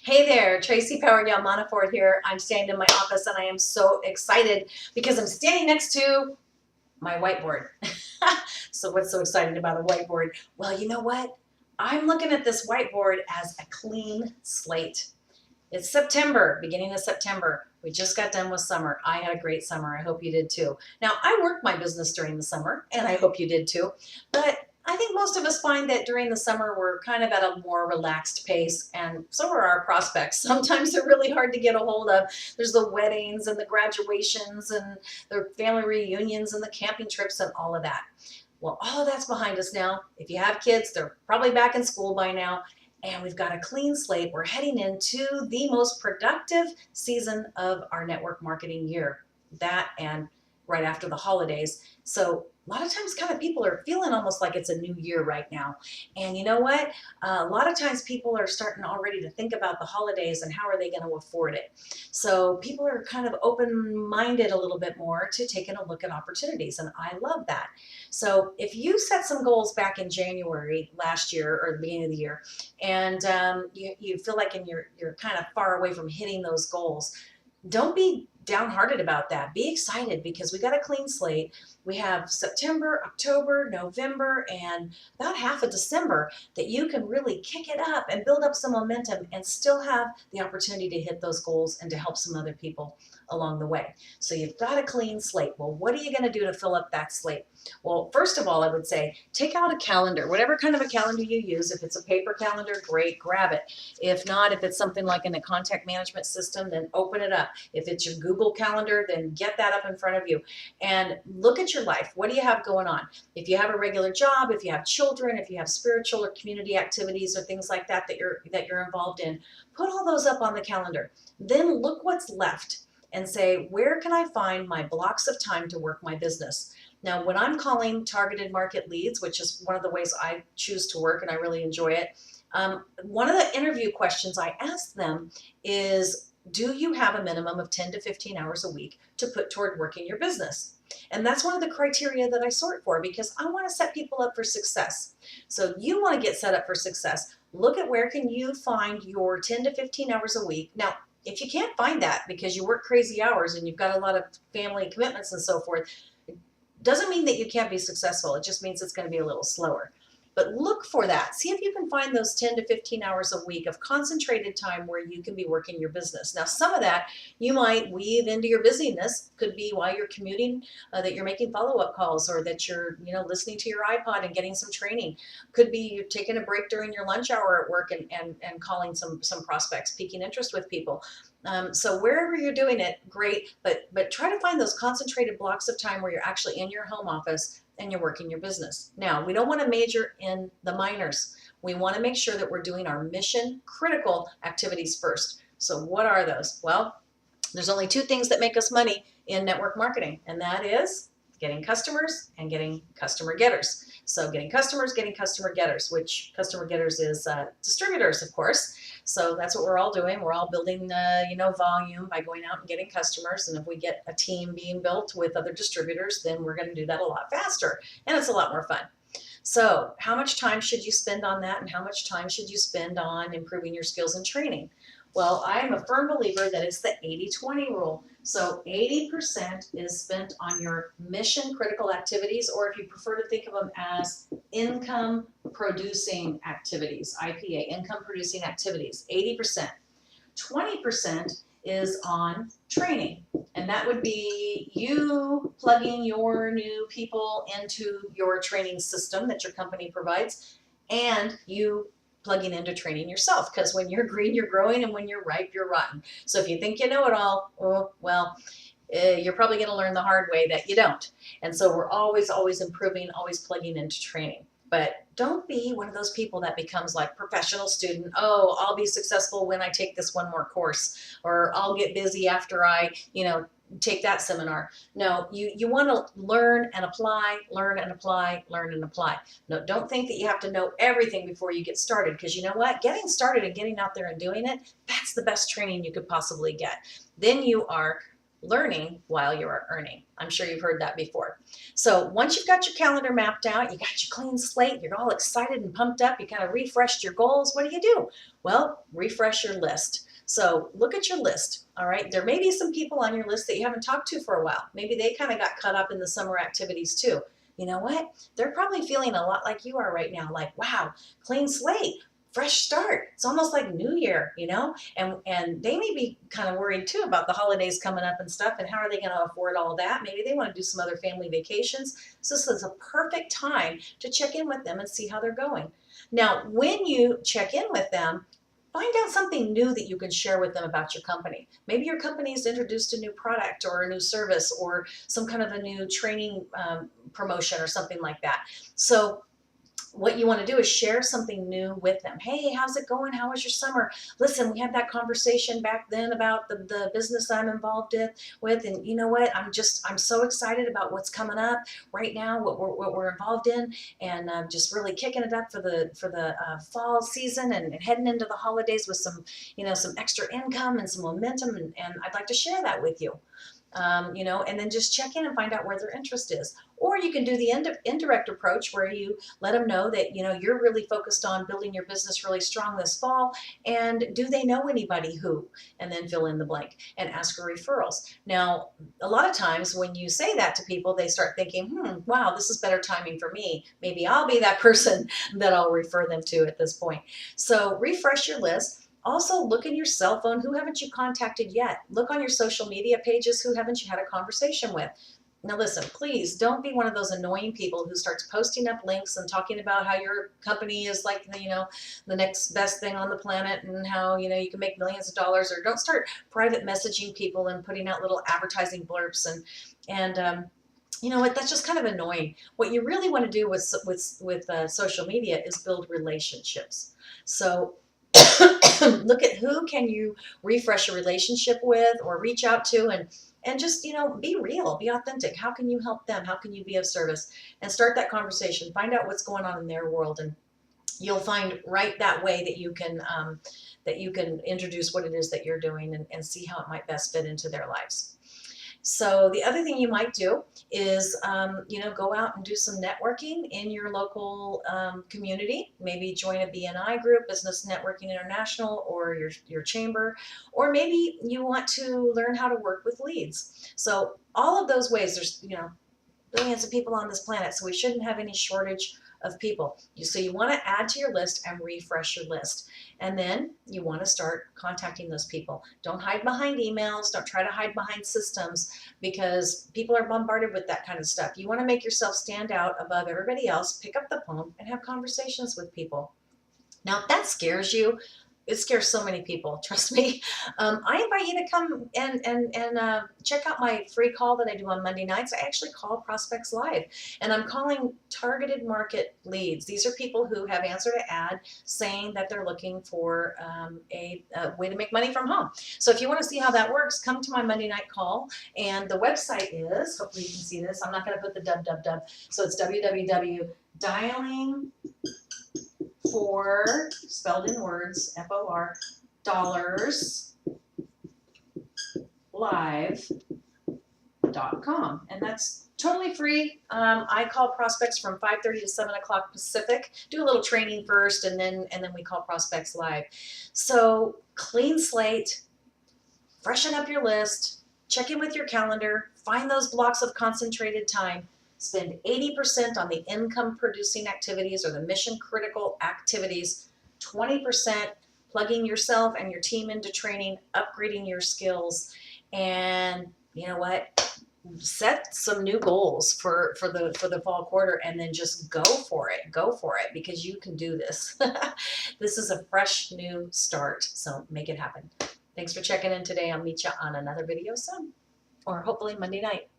Hey there, Tracy Power Gal Montefiore here. I'm standing in my office and I am so excited because I'm standing next to my whiteboard. So what's so exciting about a whiteboard? Well, you know what? I'm looking at this whiteboard as a clean slate. It's September, beginning of September. We just got done with summer. I had a great summer. I hope you did too. Now, I work my business during the summer, and I hope you did too. But I think most of us find that during the summer, we're kind of at a more relaxed pace, and so are our prospects. Sometimes they're really hard to get a hold of. There's the weddings and the graduations and the family reunions and the camping trips and all of that. Well, all of that's behind us now. If you have kids, they're probably back in school by now, and we've got a clean slate. We're heading into the most productive season of our network marketing year, that and right after the holidays. So a lot of times kind of people are feeling almost like it's a new year right now. And you know what? A lot of times people are starting already to think about the holidays and how are they going to afford it. So people are kind of open-minded a little bit more to taking a look at opportunities, and I love that. So if you set some goals back in January last year or the beginning of the year, and you feel like you're kind of far away from hitting those goals, don't be downhearted about that. Be excited because we got a clean slate. We have September, October, November, and about half of December that you can really kick it up and build up some momentum and still have the opportunity to hit those goals and to help some other people along the way. So you've got a clean slate. Well, what are you going to do to fill up that slate? Well, first of all, I would say take out a calendar, whatever kind of a calendar you use. If it's a paper calendar, great, grab it. If not, if it's something like in a contact management system, then open it up. If it's your Google Calendar, then get that up in front of you and look at your life. What do you have going on? If you have a regular job, if you have children, if you have spiritual or community activities or things like that that you're involved in, put all those up on the calendar. Then look what's left and say, where can I find my blocks of time to work my business? Now, when I'm calling targeted market leads, which is one of the ways I choose to work and I really enjoy it, one of the interview questions I ask them is, do you have a minimum of 10 to 15 hours a week to put toward working your business? And that's one of the criteria that I sort for because I want to set people up for success. So you want to get set up for success. Look at where can you find your 10 to 15 hours a week. Now, if you can't find that because you work crazy hours and you've got a lot of family commitments and so forth, it doesn't mean that you can't be successful. It just means it's going to be a little slower. But look for that. See if you can find those 10 to 15 hours a week of concentrated time where you can be working your business. Now, some of that you might weave into your busyness. Could be while you're commuting, that you're making follow-up calls, or that you're, listening to your iPod and getting some training. Could be you're taking a break during your lunch hour at work and calling some prospects, piquing interest with people. So wherever you're doing it, great, but try to find those concentrated blocks of time where you're actually in your home office and you're working your business. Now, we don't want to major in the minors. We want to make sure that we're doing our mission critical activities first. So what are those? Well, there's only two things that make us money in network marketing, and that is getting customers and getting customer getters. So getting customers, getting customer getters, which customer getters is distributors, of course. So that's what we're all doing. We're all building, volume by going out and getting customers. And if we get a team being built with other distributors, then we're going to do that a lot faster. And it's a lot more fun. So how much time should you spend on that? And how much time should you spend on improving your skills and training? Well, I am a firm believer that it's the 80-20 rule. So 80% is spent on your mission critical activities, or if you prefer to think of them as income producing activities, IPA, income producing activities, 80%. 20% is on training, and that would be you plugging your new people into your training system that your company provides, and you plugging into training yourself, because when you're green, you're growing, and when you're ripe, you're rotten. So if you think you know it all, you're probably going to learn the hard way that you don't. And so we're always improving, always plugging into training. But don't be one of those people that becomes like professional student. Oh, I'll be successful when I take this one more course, or I'll get busy after I, take that seminar. No, you want to learn and apply, learn and apply, learn and apply. No, don't think that you have to know everything before you get started, because you know what? Getting started and getting out there and doing it, that's the best training you could possibly get. Then you are learning while you are earning. I'm sure you've heard that before. So once you've got your calendar mapped out, you got your clean slate, you're all excited and pumped up, you kind of refreshed your goals, what do? Well, refresh your list. So look at your list, all right? There may be some people on your list that you haven't talked to for a while. Maybe they kind of got caught up in the summer activities too. You know what? They're probably feeling a lot like you are right now, like, wow, clean slate, fresh start. It's almost like New Year, and they may be kind of worried too about the holidays coming up and stuff, and how are they going to afford all that? Maybe they want to do some other family vacations. So this is a perfect time to check in with them and see how they're going. Now, when you check in with them, find out something new that you can share with them about your company. Maybe your company has introduced a new product or a new service or some kind of a new training promotion or something like that. So what you want to do is share something new with them. Hey, how's it going? How was your summer? Listen, we had that conversation back then about the business I'm involved with, and you know what? I'm so excited about what's coming up right now, what we're involved in, and just really kicking it up for the fall season and heading into the holidays with some extra income and some momentum, and I'd like to share that with you. And then just check in and find out where their interest is. Or you can do the indirect approach where you let them know that, you're really focused on building your business really strong this fall. And do they know anybody who? And then fill in the blank and ask for referrals. Now, a lot of times when you say that to people, they start thinking, wow, this is better timing for me. Maybe I'll be that person that I'll refer them to at this point. So refresh your list. Also, look in your cell phone. Who haven't you contacted yet? Look on your social media pages. Who haven't you had a conversation with? Now listen, please don't be one of those annoying people who starts posting up links and talking about how your company is like, the next best thing on the planet and how, you can make millions of dollars, or don't start private messaging people and putting out little advertising blurbs and you know what, that's just kind of annoying. What you really want to do with social media is build relationships. So look at who can you refresh a relationship with or reach out to, and just be real, be authentic. How can you help them? How can you be of service? And start that conversation. Find out what's going on in their world, and you'll find right that way that you can introduce what it is that you're doing and see how it might best fit into their lives. So the other thing you might do is, go out and do some networking in your local community. Maybe join a BNI group, Business Networking International, or your chamber, or maybe you want to learn how to work with leads. So all of those ways, there's billions of people on this planet, so we shouldn't have any shortage of people. So you want to add to your list and refresh your list. And then you want to start contacting those people. Don't hide behind emails. Don't try to hide behind systems, because people are bombarded with that kind of stuff. You want to make yourself stand out above everybody else. Pick up the phone and have conversations with people. Now, if that scares you, it scares so many people, trust me. I invite you to come and check out my free call that I do on Monday nights. I actually call prospects live, and I'm calling targeted market leads. These are people who have answered an ad saying that they're looking for a way to make money from home. So if you want to see how that works, come to my Monday night call, and the website is, hopefully you can see this, I'm not going to put the www, so it's www.dialing for, spelled in words, FOR, dollars, live.com. And that's totally free. I call prospects from 5:30 to 7 o'clock Pacific. Do a little training first, and then we call prospects live. So clean slate, freshen up your list, check in with your calendar, find those blocks of concentrated time. Spend 80% on the income producing activities or the mission critical activities, 20% plugging yourself and your team into training, upgrading your skills, and you know what? Set some new goals for the fall quarter, and then just go for it, because you can do this. This is a fresh new start, so make it happen. Thanks for checking in today. I'll meet you on another video soon, or hopefully Monday night.